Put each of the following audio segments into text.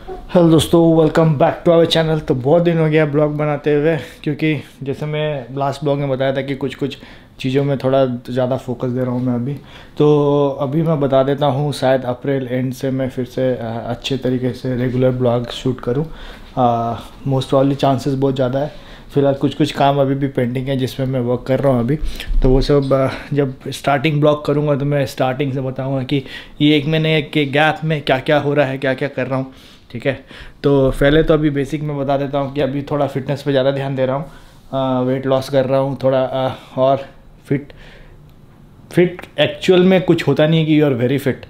Hello दोस्तों, welcome back to our channel. तो बहुत दिन हो गया ब्लॉग बनाते हुए, क्योंकि जैसे मैं लास्ट ब्लॉग में बताया था कि कुछ कुछ चीज़ों में थोड़ा ज़्यादा फोकस दे रहा हूँ मैं अभी। तो अभी मैं बता देता हूँ, शायद अप्रैल एंड से मैं फिर से अच्छे तरीके से रेगुलर ब्लॉग शूट करूँ। मोस्ट प्रॉब्ली चांसेस बहुत ज़्यादा है। फिलहाल कुछ कुछ काम अभी भी पेंडिंग है जिसमें मैं वर्क कर रहा हूँ अभी। तो वो सब जब स्टार्टिंग ब्लॉग करूँगा तो मैं स्टार्टिंग से बताऊँगा कि ये 1 महीने के गैप में क्या क्या हो रहा है, क्या क्या कर रहा हूँ। ठीक है, तो पहले तो अभी बेसिक में बता देता हूँ कि अभी थोड़ा फिटनेस पे ज़्यादा ध्यान दे रहा हूँ। वेट लॉस कर रहा हूँ थोड़ा, और फिट एक्चुअल में कुछ होता नहीं है कि यू आर वेरी फिट।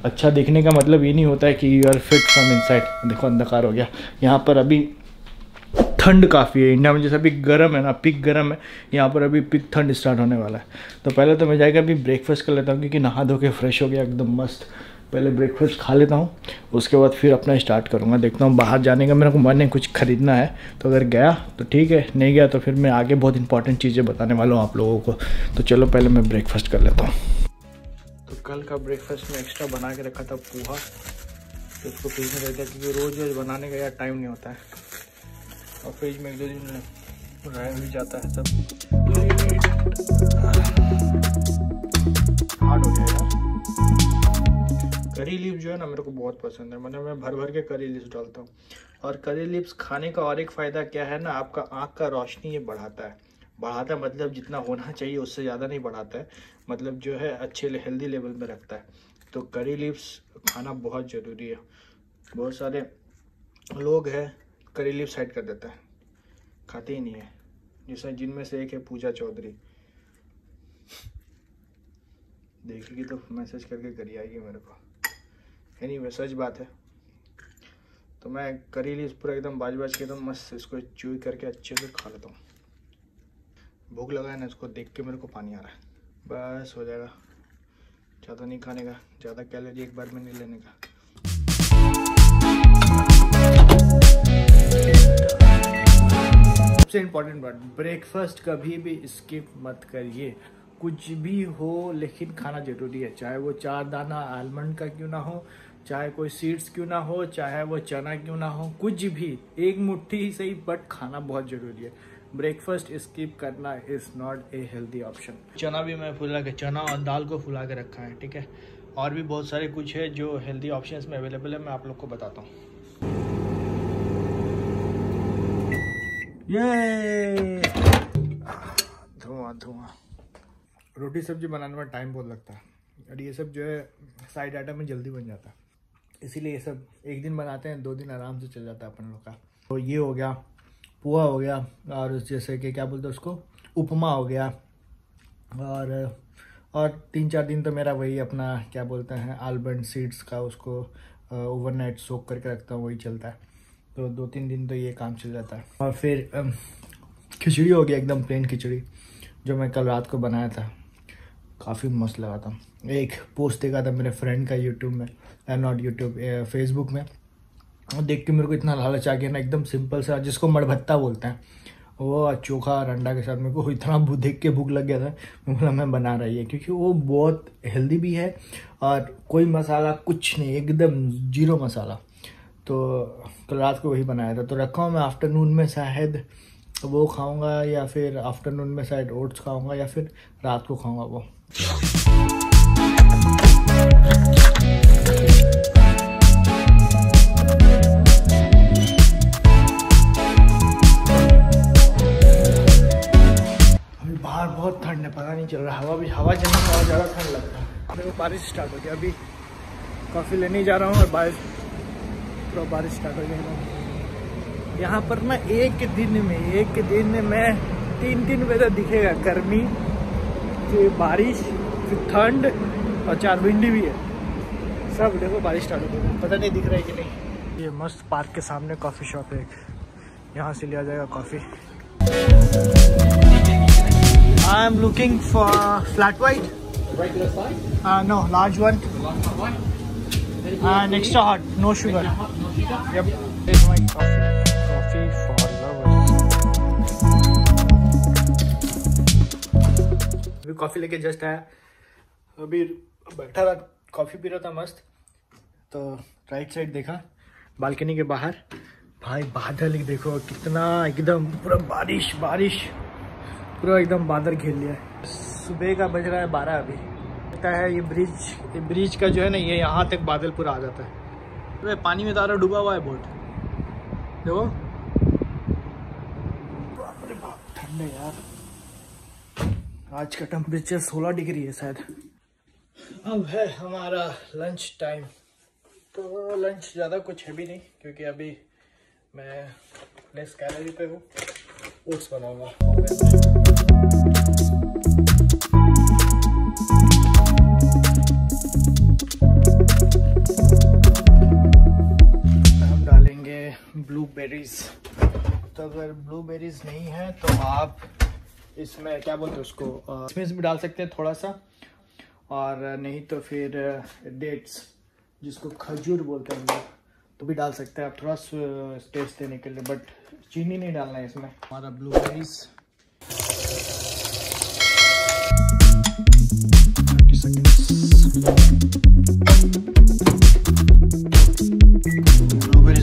अच्छा दिखने का मतलब ये नहीं होता है कि you are fit from inside. देखो अंधकार हो गया यहाँ पर, अभी ठंड काफ़ी है इंडिया में, जैसे अभी गर्म है ना, पीक गर्म है, यहाँ पर अभी पीक ठंड स्टार्ट होने वाला है। तो पहले तो मैं जाएगा अभी ब्रेकफास्ट कर लेता हूँ, क्योंकि नहा धो के फ्रेश हो गया एकदम मस्त। पहले ब्रेकफास्ट खा लेता हूँ, उसके बाद फिर अपना स्टार्ट करूँगा। देखता हूँ बाहर जाने का मेरे को मन है, कुछ ख़रीदना है। तो अगर गया तो ठीक है, नहीं गया तो फिर मैं आगे बहुत इंपॉर्टेंट चीज़ें बताने वाला हूँ आप लोगों को। तो चलो पहले मैं ब्रेकफास्ट कर लेता हूँ। तो कल का ब्रेकफास्ट में एक्स्ट्रा बना के रखा था पोहा, तो उसको फ्रिज में रहता है, क्योंकि रोज़ रोज़ बनाने का यार टाइम नहीं होता है, और फ्रिज में 1-2 दिन रह भी जाता है सब। हार्ड हो गया यार। करी लीव्स जो है ना मेरे को बहुत पसंद है, मतलब मैं भर भर के करी लीव्स डालता हूँ। और करी लीव्स खाने का और एक फ़ायदा क्या है ना, आपका आँख का रोशनी ये बढ़ाता है। मतलब जितना होना चाहिए उससे ज़्यादा नहीं बढ़ाता है, मतलब जो है अच्छे हेल्दी लेवल में रखता है। तो करी लीव्स खाना बहुत ज़रूरी है। बहुत सारे लोग हैं करी लीव्स साइड कर देता है, खाते ही नहीं है, जैसे जिनमें से एक है पूजा चौधरी। देखेगी तो मैसेज करके करी आएगी मेरे को। एनीवे सच बात है। तो मैं करी लीव्स पूरा एकदम बाज के एकदम मस्त इसको चूई करके अच्छे से खा लेता हूँ। भूख लगा है ना, इसको देख के मेरे को पानी आ रहा है। बस हो जाएगा, ज़्यादा नहीं खाने का, ज़्यादा कैलोरी एक बार में नहीं लेने का। सबसे इम्पोर्टेंट बात, ब्रेकफास्ट कभी भी स्किप मत करिए। कुछ भी हो लेकिन खाना जरूरी है, चाहे वो 4 दाना आलमंड का क्यों ना हो, चाहे कोई सीड्स क्यों ना हो, चाहे वो चना क्यों ना हो, कुछ भी, एक मुट्ठी ही सही, बट खाना बहुत जरूरी है। ब्रेकफास्ट स्किप करना is not a healthy option. चना भी मैं फुला के, चना और दाल को फुला के रखा है, ठीक है। और भी बहुत सारे कुछ है जो हेल्दी ऑप्शंस में अवेलेबल है, मैं आप लोग को बताता हूँ। ये धुआं। रोटी सब्जी बनाने में टाइम बहुत लगता है, और ये सब जो है साइड आइटम में जल्दी बन जाता है, इसीलिए ये सब एक दिन बनाते हैं, 2 दिन आराम से चल जाता है अपन लोग का। तो ये हो गया, पोहा हो गया, और जैसे कि क्या बोलते हैं उसको, उपमा हो गया, और 3-4 दिन तो मेरा वही अपना क्या बोलते हैं आलमंड सीड्स का, उसको ओवरनाइट सोक करके रखता हूँ, वही चलता है। तो 2-3 दिन तो ये काम चल जाता है। और फिर खिचड़ी हो गया, एकदम प्लेन खिचड़ी, जो मैं कल रात को बनाया था, काफ़ी मस्त लगा था। एक पोस्ट देखा था मेरे फ्रेंड का यूट्यूब में, नॉट यूट्यूब, फेसबुक में, और देख के मेरे को इतना लालच आ गया ना। एकदम सिंपल सा, जिसको मड़भत्ता बोलते हैं, वो चोखा और अंडा के साथ, मेरे को इतना देख के भूख लग गया था, बोला मैं बना रही है, क्योंकि वो बहुत हेल्दी भी है, और कोई मसाला कुछ नहीं, एकदम 0 मसाला। तो कल रात को वही बनाया था, तो रखा हूँ मैं। आफ्टरनून में शायद वो खाऊंगा, या फिर आफ्टरनून में शायद ओट्स खाऊंगा, या फिर रात को खाऊंगा वो। अभी बाहर बहुत ठंड है, पता नहीं चल रहा, हवा चलने से और ज़्यादा ठंड लगता है। मेरे को बारिश स्टार्ट हो गया, अभी कॉफ़ी लेने जा रहा हूँ, और बारिश स्टार्ट हो गया। यहाँ पर ना एक दिन में मैं 3 वेदर दिखेगा, गर्मी, फिर बारिश, फिर ठंड, और 4 विंडी भी है। सब देखो बारिश स्टार्ट हो गई, पता नहीं दिख रहा है कि नहीं। ये मस्त पार्क के सामने कॉफ़ी शॉप है, यहाँ से लिया जाएगा coffee. I am looking for flat white, no large one, and extra hot, no sugar. Yep, it's my coffee for lovers. अभी कॉफी लेके जस्ट आया, अभी बैठा रहा, कॉफी पी रहा था मस्त। तो राइट साइड देखा बालकनी के बाहर। भाई बादल ही देखो कितना, एकदम पूरा बारिश बारिश, पूरा एकदम बादल घेर लिया है। सुबह का बज रहा है 12 अभी। लगता है ये ब्रिज का जो है ना, ये यहाँ तक बादल पूरा आ जाता है। तो पानी में तारा डूबा हुआ है बहुत, देखो। अरे बाप, ठंड है यार। आज का टेम्परेचर 16 डिग्री है शायद। अब है हमारा लंच टाइम। तो लंच ज़्यादा कुछ है भी नहीं, क्योंकि अभी मैं लेस कैलोरी पे हूँ। ओट्स बनाऊंगा। हम डालेंगे ब्लूबेरीज। तो अगर ब्लूबेरीज नहीं है तो आप इसमें क्या बोलते हैं उसको, किशमिश भी डाल सकते हैं थोड़ा सा, और नहीं तो फिर डेट्स, जिसको खजूर बोलते हैं हम लोग, तो भी डाल सकते हैं आप थोड़ा टेस्ट देने के लिए। बट चीनी नहीं डालना है इसमें। हमारा ब्लूबेरीज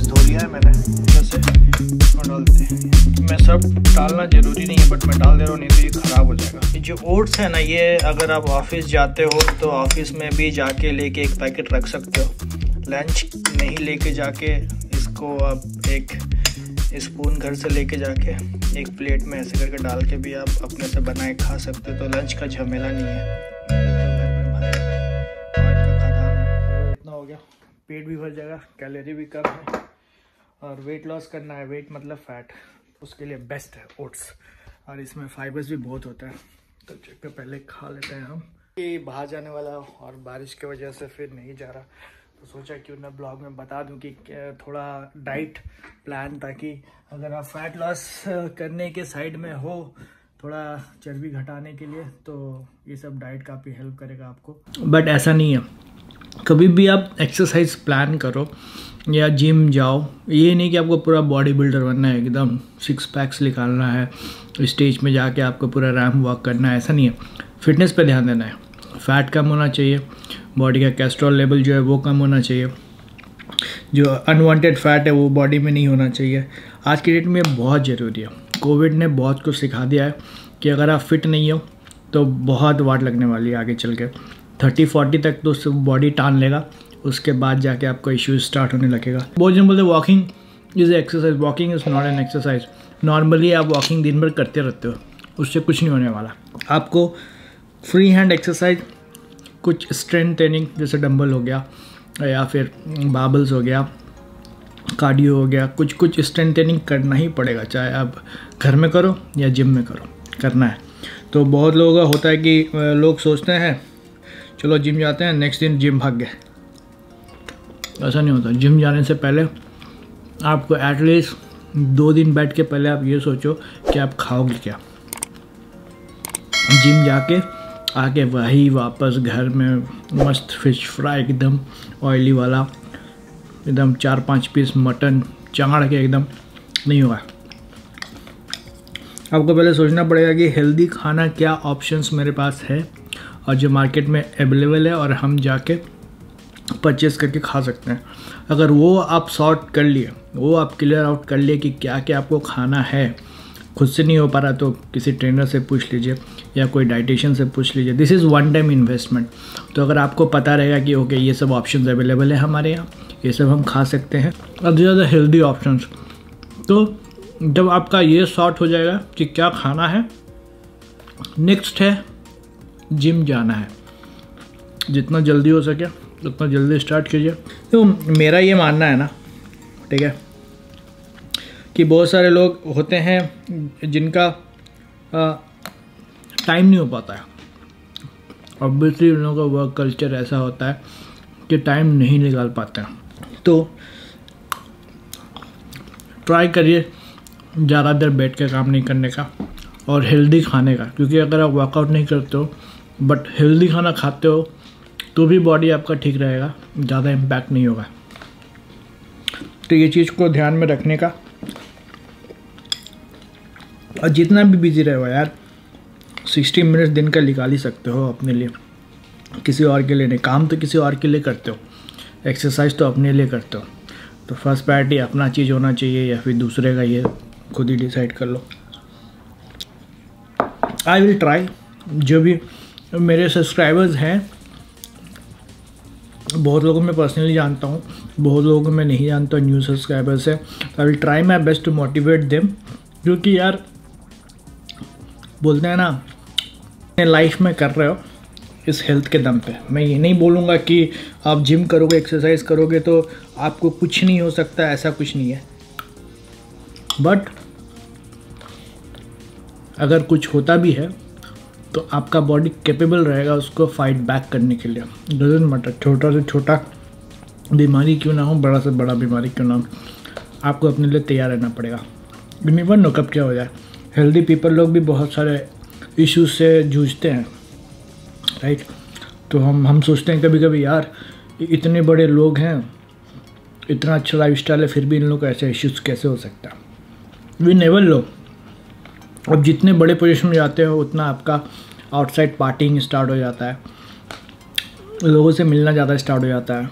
धो लिया है मैंने, जैसे डालते हैं। मैं सब डालना जरूरी नहीं है, बट मैं डाल दे रहा हूँ, नहीं तो ये खराब हो जाएगा। ये जो ओट्स है ना, ये अगर आप ऑफिस जाते हो तो ऑफिस में भी जाके लेके एक पैकेट रख सकते हो। लंच नहीं लेके जाके इसको आप एक स्पून घर से लेके जाके एक प्लेट में ऐसे करके डाल के भी आप अपने से बनाए खा सकते हो। तो लंच का झमेला नहीं है। इतना हो गया, पेट भी भर जाएगा, कैलोरी भी कम है, और वेट लॉस करना है, वेट मतलब फैट, उसके लिए बेस्ट है ओट्स। और इसमें फाइबर्स भी बहुत होता है। तो चलिए पहले खा लेते हैं हम। ये बाहर जाने वाला और बारिश की वजह से फिर नहीं जा रहा, तो सोचा क्यों ना ब्लॉग में बता दूं कि थोड़ा डाइट प्लान, ताकि अगर आप फैट लॉस करने के साइड में हो, थोड़ा चर्बी घटाने के लिए, तो ये सब डाइट काफ़ी हेल्प करेगा आपको। बट ऐसा नहीं है, कभी भी आप एक्सरसाइज प्लान करो या जिम जाओ, ये नहीं कि आपको पूरा बॉडी बिल्डर बनना है, एकदम 6 पैक्स निकालना है, स्टेज में जाके आपको पूरा रैंप वॉक करना है, ऐसा नहीं है। फिटनेस पे ध्यान देना है। फैट कम होना चाहिए, बॉडी का कोलेस्ट्रॉल लेवल जो है वो कम होना चाहिए, जो अनवांटेड फैट है वो बॉडी में नहीं होना चाहिए। आज की डेट में बहुत ज़रूरी है। कोविड ने बहुत कुछ सिखा दिया है कि अगर आप फिट नहीं हो तो बहुत वाट लगने वाली है आगे चल के। 30-40 तक तो सिर्फ बॉडी टान लेगा, उसके बाद जाके आपको इश्यूज स्टार्ट होने लगेगा। बहुत जन बोलते walking is exercise, walking is not an exercise. Normally आप वॉकिंग दिन भर करते रहते हो, उससे कुछ नहीं होने वाला। आपको फ्री हैंड एक्सरसाइज, कुछ स्ट्रेंथ ट्रेनिंग जैसे डंबल हो गया या फिर बाबल्स हो गया, कार्डियो हो गया, कुछ कुछ स्ट्रेंथ ट्रेनिंग करना ही पड़ेगा, चाहे आप घर में करो या जिम में करो, करना है। तो बहुत लोगों का होता है कि लोग सोचते हैं चलो जिम जाते हैं, नेक्स्ट दिन जिम भाग गए। ऐसा नहीं होता। जिम जाने से पहले आपको एटलीस्ट 2 दिन बैठ के पहले आप ये सोचो कि आप खाओगे क्या। जिम जाके आके वही वापस घर में मस्त फिश फ्राई एकदम ऑयली वाला, एकदम 4-5 पीस मटन चाड़ के एकदम नहीं होगा। आपको पहले सोचना पड़ेगा कि हेल्दी खाना क्या ऑप्शंस मेरे पास है और जो मार्केट में अवेलेबल है और हम जाके परचेस करके खा सकते हैं। अगर वो आप सॉर्ट कर लिए, वो आप क्लियर आउट कर लिए कि क्या क्या आपको खाना है, खुद से नहीं हो पा रहा तो किसी ट्रेनर से पूछ लीजिए या कोई डाइटिशियन से पूछ लीजिए। This is one time investment. तो अगर आपको पता रहेगा कि ओके ये सब ऑप्शंस अवेलेबल है हमारे यहाँ, ये सब हम खा सकते हैं, और ज़्यादा हेल्दी ऑप्शंस, तो जब आपका ये सॉर्ट हो जाएगा कि क्या खाना है, नेक्स्ट है जिम जाना है। जितना जल्दी हो सके उतना जल्दी स्टार्ट कीजिए। तो मेरा ये मानना है ना, ठीक है, कि बहुत सारे लोग होते हैं जिनका टाइम नहीं हो पाता है। ऑब्वियसली उन लोगों का वर्क कल्चर ऐसा होता है कि टाइम नहीं निकाल पाते हैं। तो ट्राई करिए ज़्यादा देर बैठ के काम नहीं करने का और हेल्दी खाने का, क्योंकि अगर आप वर्कआउट नहीं करते हो बट हेल्दी खाना खाते हो तो भी बॉडी आपका ठीक रहेगा, ज़्यादा इम्पैक्ट नहीं होगा। तो ये चीज़ को ध्यान में रखने का, और जितना भी बिजी रहो यार, 60 मिनट दिन का निकाल ही सकते हो अपने लिए, किसी और के लिए नहीं। काम तो किसी और के लिए करते हो, एक्सरसाइज तो अपने लिए करते हो। तो फर्स्ट प्रायोरिटी अपना चीज़ होना चाहिए या फिर दूसरे का, ये खुद ही डिसाइड कर लो। आई विल ट्राई। जो भी मेरे सब्सक्राइबर्स हैं, बहुत लोगों को मैं पर्सनली जानता हूँ, बहुत लोगों को मैं नहीं जानता, न्यू सब्सक्राइबर्स है। I will try my best to motivate them, क्योंकि यार बोलते हैं ना, अपने लाइफ में कर रहे हो इस हेल्थ के दम पे। मैं ये नहीं बोलूँगा कि आप जिम करोगे, एक्सरसाइज करोगे तो आपको कुछ नहीं हो सकता, ऐसा कुछ नहीं है। बट अगर कुछ होता भी है तो आपका बॉडी कैपेबल रहेगा उसको फाइट बैक करने के लिए। डजंट मैटर, छोटा से छोटा बीमारी क्यों ना हो, बड़ा से बड़ा बीमारी क्यों ना हो, आपको अपने लिए तैयार रहना पड़ेगा। यू नेवर नो कब क्या हो जाए। हेल्दी पीपल लोग भी बहुत सारे इश्यूज से जूझते हैं, राइट। तो हम सोचते हैं कभी कभी, यार इतने बड़े लोग हैं, इतना अच्छा लाइफ स्टाइल है, फिर भी इन लोग को ऐसे इश्यूज कैसे हो सकता है। We never know. अब जितने बड़े पोजीशन में जाते हो उतना आपका आउटसाइड पार्टिंग स्टार्ट हो जाता है, लोगों से मिलना ज़्यादा स्टार्ट हो जाता है,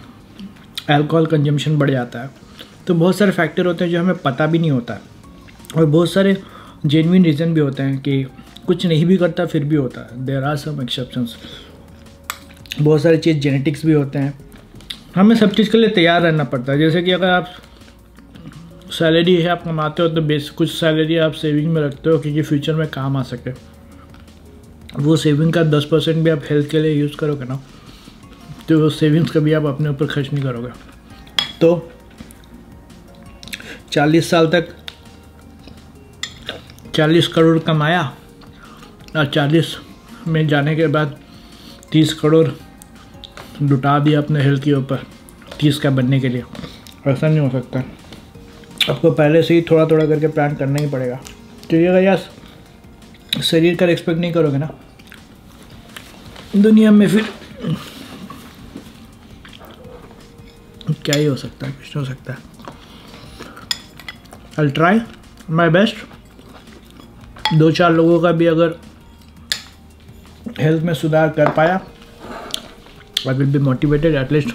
अल्कोहल कंजम्पशन बढ़ जाता है। तो बहुत सारे फैक्टर होते हैं जो हमें पता भी नहीं होता है, और बहुत सारे जेन्युइन रीज़न भी होते हैं कि कुछ नहीं भी करता फिर भी होता है। There are some exceptions. बहुत सारी चीज़ जेनेटिक्स भी होते हैं, हमें सब चीज़ के लिए तैयार रहना पड़ता है। जैसे कि अगर आप सैलरी है, आप कमाते हो, तो बेस कुछ सैलरी आप सेविंग में रखते हो क्योंकि फ्यूचर में काम आ सके। वो सेविंग का 10% भी आप हेल्थ के लिए यूज़ करोगे ना, तो वो सेविंग्स कभी आप अपने ऊपर खर्च नहीं करोगे। तो 40 साल तक 40 करोड़ कमाया और 40 में जाने के बाद 30 करोड़ लुटा दिया अपने हेल्थ के ऊपर 30 का बनने के लिए। ऐसा नहीं हो सकता। आपको पहले से ही थोड़ा थोड़ा करके प्लान करना ही पड़ेगा। क्योंकि अगर यार शरीर का एक्सपेक्ट नहीं करोगे ना दुनिया में, फिर क्या ही हो सकता है, कुछ नहीं हो सकता है। I try my best. 2-4 लोगों का भी अगर हेल्थ में सुधार कर पाया, I will be motivated. At least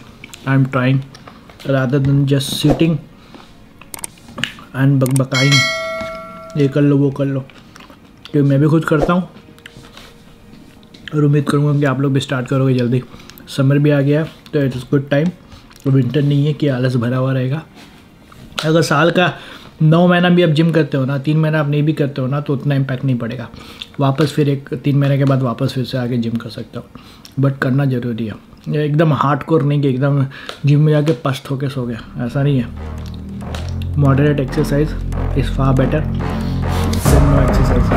I am trying rather than just sitting and बकबकाइंग, ये कर लो वो कर लो। क्योंकि मैं भी खुद करता हूँ और उम्मीद करूँगा कि आप लोग भी स्टार्ट करोगे जल्दी। समर भी आ गया है तो इट इज़ गुड टाइम। तो विंटर नहीं है कि आलस भरा हुआ रहेगा। अगर साल का 9 महीना भी आप जिम करते हो ना, 3 महीना आप नहीं भी करते हो ना, तो उतना इम्पैक्ट नहीं पड़ेगा। वापस फिर 3 महीने के बाद वापस फिर से आके जिम कर सकते हो, बट करना ज़रूरी है। एकदम हार्डकोर नहीं कि एकदम जिम में जाके पस्त होके सो गया, ऐसा नहीं है। Moderate exercise is far better than no exercise.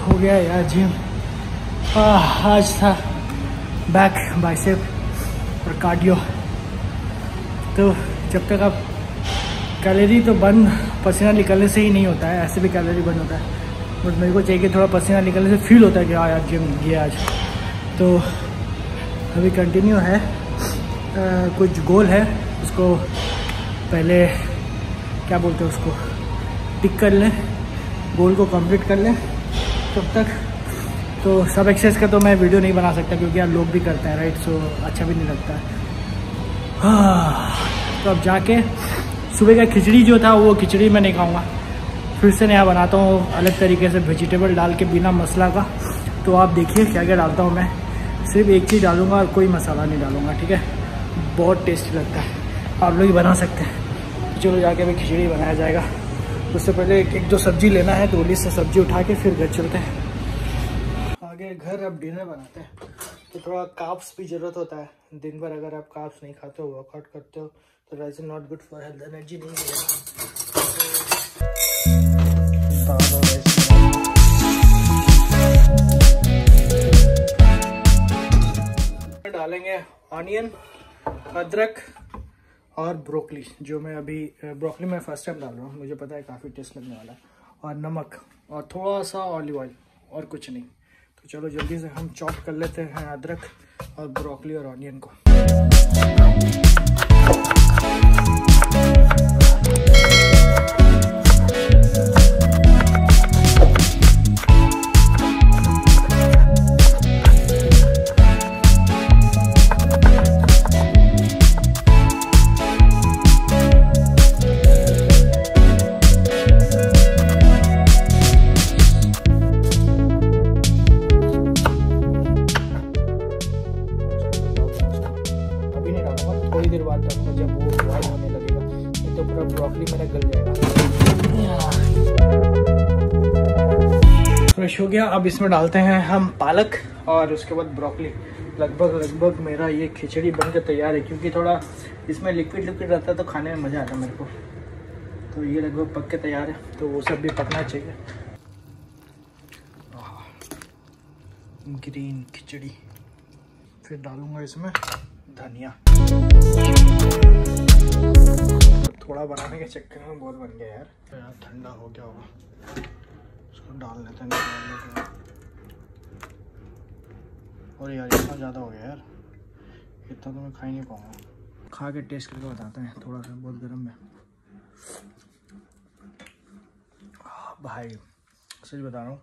हो गया यार जिम। आज था बैक, बाइसेप और कार्डियो। तो जब तक आप कैलोरी तो बंद पसीना निकलने से ही नहीं होता है, ऐसे भी कैलोरी बंद होता है, बट मेरे को चाहिए थोड़ा पसीना निकलने से फील होता है कि हाँ यार जिम गया आज। तो अभी कंटिन्यू है। कुछ गोल है, उसको पहले क्या बोलते हैं उसको टिक कर लें, गोल को कंप्लीट कर लें। तब तक तो सब एक्सरसाइज का तो मैं वीडियो नहीं बना सकता क्योंकि यार लोग भी करते हैं, राइट। सो अच्छा भी नहीं लगता है। तो अब जाके सुबह का खिचड़ी जो था वो खिचड़ी मैं नहीं खाऊंगा, फिर से नया बनाता हूँ अलग तरीके से, वेजिटेबल डाल के बिना मसाला का। तो आप देखिए क्या क्या डालता हूँ मैं। सिर्फ एक चीज़ डालूंगा और कोई मसाला नहीं डालूंगा, ठीक है। बहुत टेस्टी लगता है, आप लोग ही बना सकते हैं। चलो जाके अभी खिचड़ी बनाया जाएगा। उससे पहले 1-2 सब्जी लेना है, तो गोली से सब्जी उठा के फिर घर चलते हैं। आगे घर अब डिनर बनाते हैं, तो थोड़ा कार्ब्स भी ज़रूरत होता है। दिन भर अगर आप कार्ब्स नहीं खाते हो, वर्कआउट करते हो, तो that is not good for health, energy नहीं मिलेगा। डालेंगे ऑनियन, अदरक और ब्रोकली, जो मैं अभी ब्रोकली मैं फर्स्ट टाइम डाल रहा हूँ, मुझे पता है काफ़ी टेस्ट लगने वाला है। और नमक और थोड़ा सा ऑलिव ऑयल और कुछ नहीं। तो चलो जल्दी से हम चॉप कर लेते हैं अदरक और ब्रोकली और ऑनियन को। थोड़ी देर बाद डालूंगा जब वो बॉयल होने लगेगा, नहीं तो पूरा ब्रोकली मेरा गल जाएगा। फ्रेश हो गया। अब इसमें डालते हैं हम पालक और उसके बाद ब्रोकली। लगभग मेरा ये खिचड़ी बनकर तैयार है, क्योंकि थोड़ा इसमें लिक्विड रहता है तो खाने में मज़ा आता है मेरे को। तो ये लगभग पक के तैयार है, तो वो सब भी पकना चाहिए। ग्रीन खिचड़ी। फिर डालूंगा इसमें धनिया। थोड़ा बनाने के चक्कर में बहुत बन गया यार। तो यार ठंडा हो गया होगा, इसको डाल लेते हैं। और यार इतना ज़्यादा हो गया यार, इतना तो मैं खा ही नहीं पाऊँगा। खा के टेस्ट करके बताते हैं। थोड़ा सा बहुत गर्म है भाई, सच बता रहा हूँ,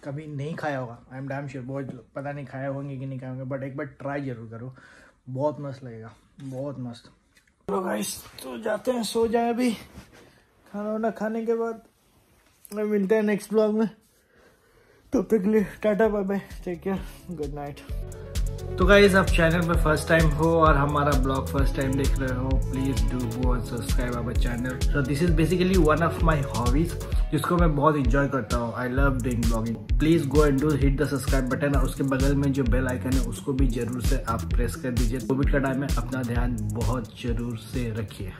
कभी नहीं खाया होगा। आई एम डैम श्योर बहुत पता नहीं खाया होंगे कि नहीं खाए होंगे, बट एक बार ट्राई जरूर करो, बहुत मस्त लगेगा, बहुत मस्त। तो गाइस तो जाते हैं, सो जाए अभी। खाना वाना खाने के बाद मिलते हैं नेक्स्ट ब्लॉग में। तब तक के लिए tata bye bye, take care, good night. तो गाइस आप चैनल पे फर्स्ट टाइम हो और हमारा ब्लॉग फर्स्ट टाइम देख रहे हो, please do go and subscribe our channel. So this is basically one of my hobbies, जिसको मैं बहुत इंजॉय करता हूँ। I love doing blogging. Please go and do hit the subscribe button, और उसके बगल में जो बेल आइकन है उसको भी जरूर से आप प्रेस कर दीजिए। कोविड का टाइम में अपना ध्यान बहुत जरूर से रखिए।